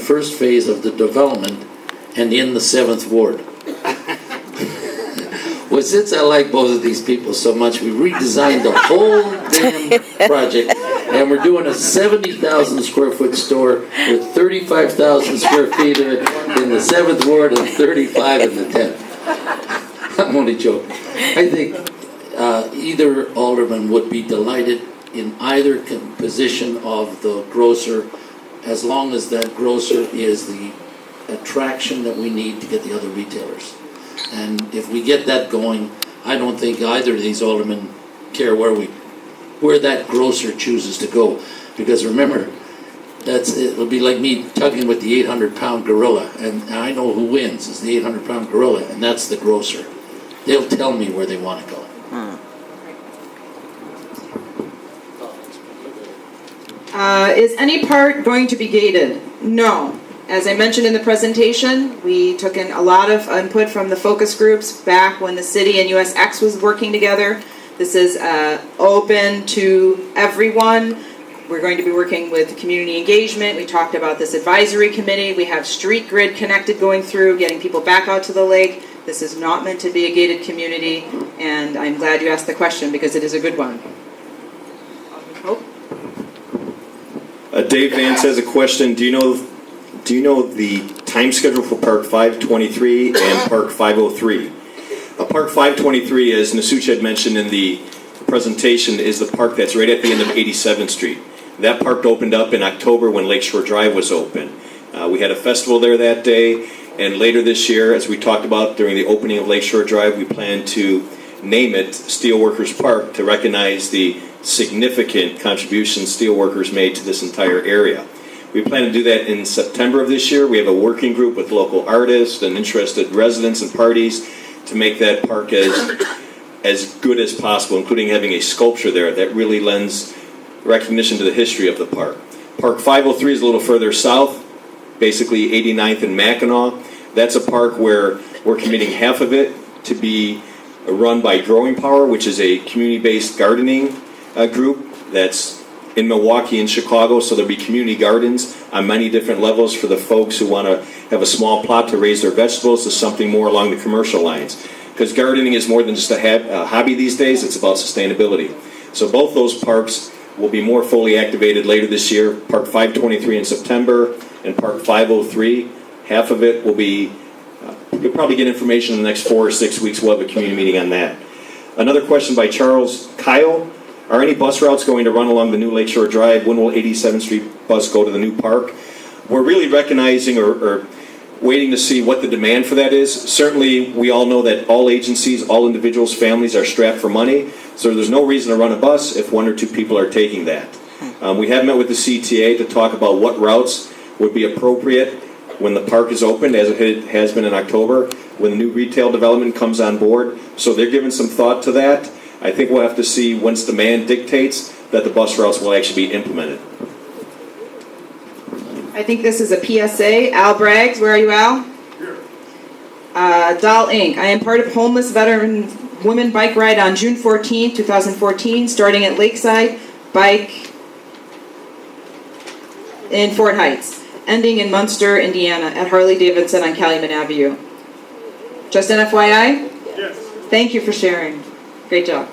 first phase of the development and in the 7th Ward. Well, since I like both of these people so much, we redesigned the whole damn project, and we're doing a 70,000 square foot store with 35,000 square feet in the 7th Ward and 35 in the 10th. I'm only joking. I think either alderman would be delighted in either position of the grocer, as long as that grocer is the attraction that we need to get the other retailers. And if we get that going, I don't think either of these aldermen care where that grocer chooses to go. Because remember, it'll be like me tugging with the 800-pound gorilla, and I know who wins is the 800-pound gorilla, and that's the grocer. They'll tell me where they want to go. Is any part going to be gated? No. As I mentioned in the presentation, we took in a lot of input from the focus groups back when the city and USX was working together. This is open to everyone. We're going to be working with community engagement. We talked about this advisory committee. We have Street Grid connected going through, getting people back out to the lake. This is not meant to be a gated community, and I'm glad you asked the question because it is a good one. Hope? Dave Vance has a question. Do you know the time schedule for Park 523 and Park 503? Park 523, as Nasuch had mentioned in the presentation, is the park that's right at the end of 87th Street. That park opened up in October when Lakeshore Drive was open. We had a festival there that day, and later this year, as we talked about during the opening of Lakeshore Drive, we plan to name it Steelworkers Park to recognize the significant contributions steelworkers made to this entire area. We plan to do that in September of this year. We have a working group with local artists and interested residents and parties to make that park as good as possible, including having a sculpture there that really lends recognition to the history of the park. Park 503 is a little further south, basically 89th and Mackinac. That's a park where we're committing half of it to be run by Growing Power, which is a community-based gardening group that's in Milwaukee and Chicago, so there'll be community gardens on many different levels for the folks who want to have a small plot to raise their vegetables to something more along the commercial lines. Because gardening is more than just a hobby these days, it's about sustainability. So both those parks will be more fully activated later this year. Park 523 in September and Park 503, half of it will be, you'll probably get information in the next 4 or 6 weeks. We'll have a community meeting on that. Another question by Charles Kyle. Are any bus routes going to run along the new Lakeshore Drive? When will 87th Street bus go to the new park? We're really recognizing or waiting to see what the demand for that is. Certainly, we all know that all agencies, all individuals, families are strapped for money, so there's no reason to run a bus if 1 or 2 people are taking that. We have met with the CTA to talk about what routes would be appropriate when the park is opened, as it has been in October, when the new retail development comes on board. So they're giving some thought to that. I think we'll have to see once demand dictates that the bus routes will actually be implemented. I think this is a PSA. Al Braggs, where are you, Al? Here. Doll Inc. I am part of Homeless Veteran Women Bike Ride on June 14, 2014, starting at Lakeside, bike in Fort Heights, ending in Munster, Indiana, at Harley-Davidson on Calumet Avenue. Just an FYI? Yes. Thank you for sharing. Great job.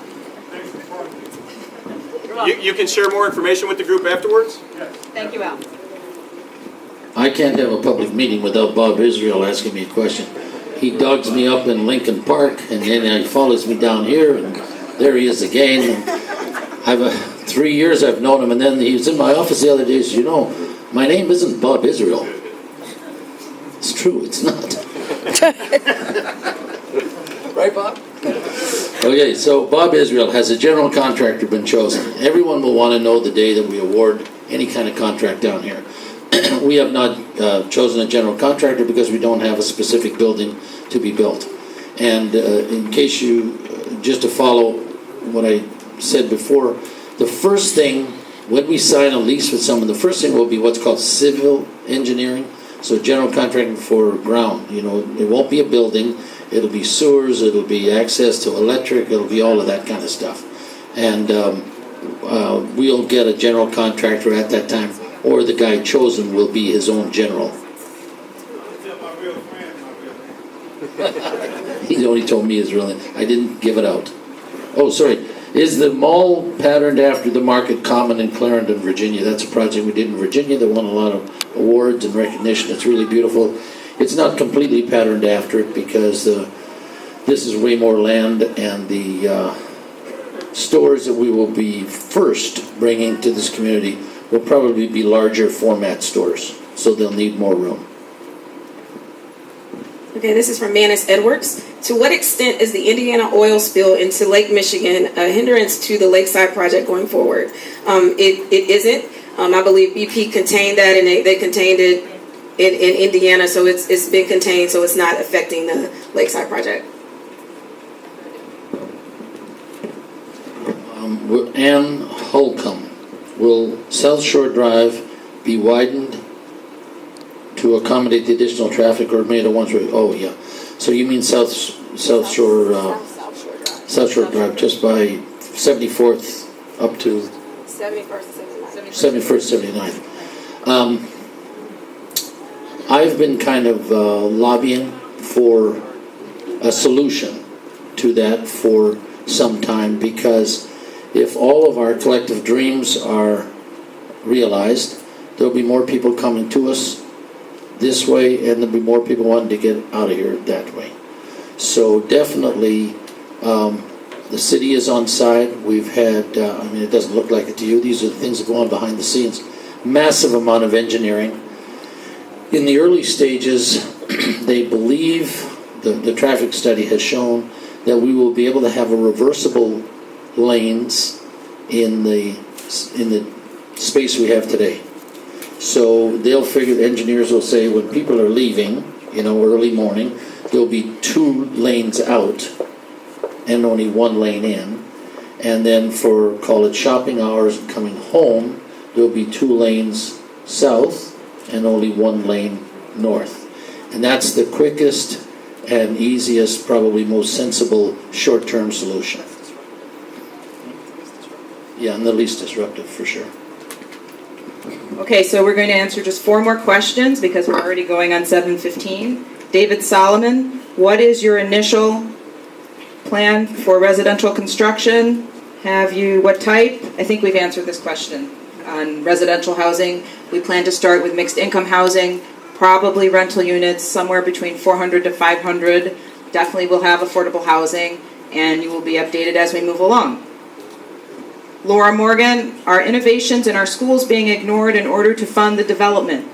You can share more information with the group afterwards? Yes. Thank you, Al. I can't have a public meeting without Bob Israel asking me a question. He dogs me up in Lincoln Park, and then he follows me down here, and there he is again. And 3 years I've known him, and then he was in my office the other day. He said, "You know, my name isn't Bob Israel." It's true, it's not. Right, Bob? Okay, so Bob Israel, has a general contractor been chosen? Everyone will want to know the day that we award any kind of contract down here. We have not chosen a general contractor because we don't have a specific building to be built. And in case just to follow what I said before, the first thing, when we sign a lease with someone, the first thing will be what's called civil engineering. So general contracting for ground. You know, it won't be a building. It'll be sewers. It'll be access to electric. It'll be all of that kind of stuff. And we'll get a general contractor at that time or the guy chosen will be his own general. He only told me his real name. I didn't give it out. Oh, sorry. Is the mall patterned after the Market Common in Clarendon, Virginia? That's a project we did in Virginia that won a lot of awards and recognition. It's really beautiful. It's not completely patterned after it because this is way more land, and the stores that we will be first bringing to this community will probably be larger format stores, so they'll need more room. Okay, this is from Manus Edwards. To what extent is the Indiana oil spill into Lake Michigan a hindrance to the Lakeside project going forward? It isn't. I believe BP contained that, and they contained it in Indiana, so it's been contained, so it's not affecting the Lakeside project. Ann Holcomb, will South Shore Drive be widened to accommodate the additional traffic, or made a one-way? Oh, yeah. So you mean South Shore Drive, just by 74th up to 71st, 79th. I've been kind of lobbying for a solution to that for some time, because if all of our collective dreams are realized, there'll be more people coming to us this way, and there'll be more people wanting to get out of here that way. So definitely, the city is on side. We've had, it doesn't look like it to you, these are the things that go on behind the scenes. Massive amount of engineering. In the early stages, they believe, the traffic study has shown, that we will be able to have a reversible lanes in the space we have today. So they'll figure, the engineers will say, when people are leaving, early morning, there'll be 2 lanes out and only 1 lane in. And then for, call it shopping hours and coming home, there'll be 2 lanes south and only 1 lane north. And that's the quickest and easiest, probably most sensible short-term solution. Yeah, and the least disruptive for sure. Okay, so we're going to answer just 4 more questions because we're already going on 7:15. David Solomon, what is your initial plan for residential construction? What type? I think we've answered this question. On residential housing, we plan to start with mixed income housing, probably rental units somewhere between 400 to 500. Definitely will have affordable housing, and you will be updated as we move along. Laura Morgan, are innovations in our schools being ignored in order to fund the development?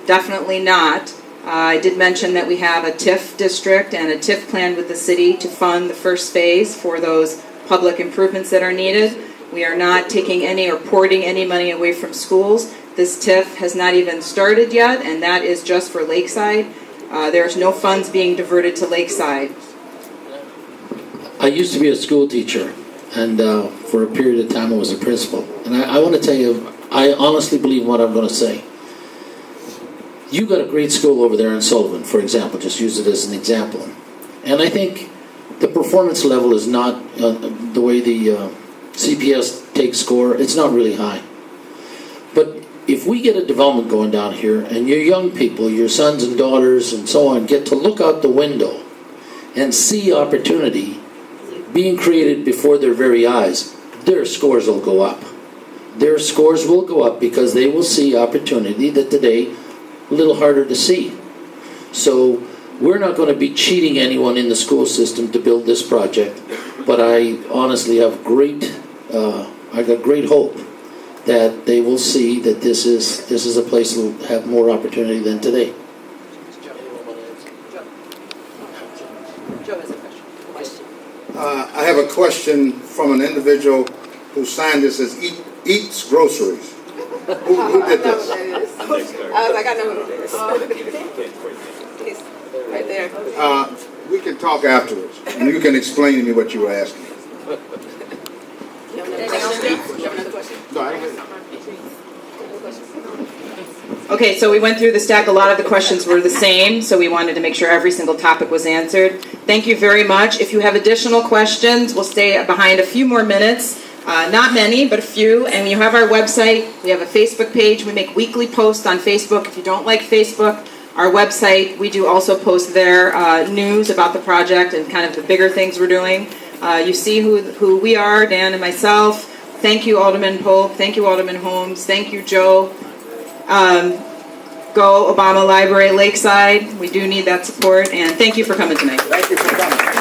Definitely not. I did mention that we have a TIF district and a TIF plan with the city to fund the first phase for those public improvements that are needed. We are not taking any or porting any money away from schools. This TIF has not even started yet, and that is just for Lakeside. There's no funds being diverted to Lakeside. I used to be a school teacher, and for a period of time I was a principal. And I want to tell you, I honestly believe what I'm going to say. You got a great school over there in Sullivan, for example, just use it as an example. And I think the performance level is not, the way the CPS takes score, it's not really high. But if we get a development going down here, and your young people, your sons and daughters and so on, get to look out the window and see opportunity being created before their very eyes, their scores will go up. Their scores will go up because they will see opportunity that today a little harder to see. So we're not going to be cheating anyone in the school system to build this project, but I honestly have I got great hope that they will see that this is a place that will have more opportunity than today. Joe has a question. I have a question from an individual who signed this as Eats Groceries. Who did this? I was like, I know who it is. He's right there. We can talk afterwards, and you can explain to me what you were asking. You have another question? No, I don't have Okay, so we went through the stack. A lot of the questions were the same, so we wanted to make sure every single topic was answered. Thank you very much. If you have additional questions, we'll stay behind a few more minutes. Not many, but a few. And you have our website. We have a Facebook page. We make weekly posts on Facebook. If you don't like Facebook, our website, we do also post there news about the project and kind of the bigger things we're doing. You see who we are, Dan and myself. Thank you, Alderman Pope. Thank you, Alderman Holmes. Thank you, Joe. Go Obama Library, Lakeside. We do need that support. And thank you for coming tonight. Thank you for coming.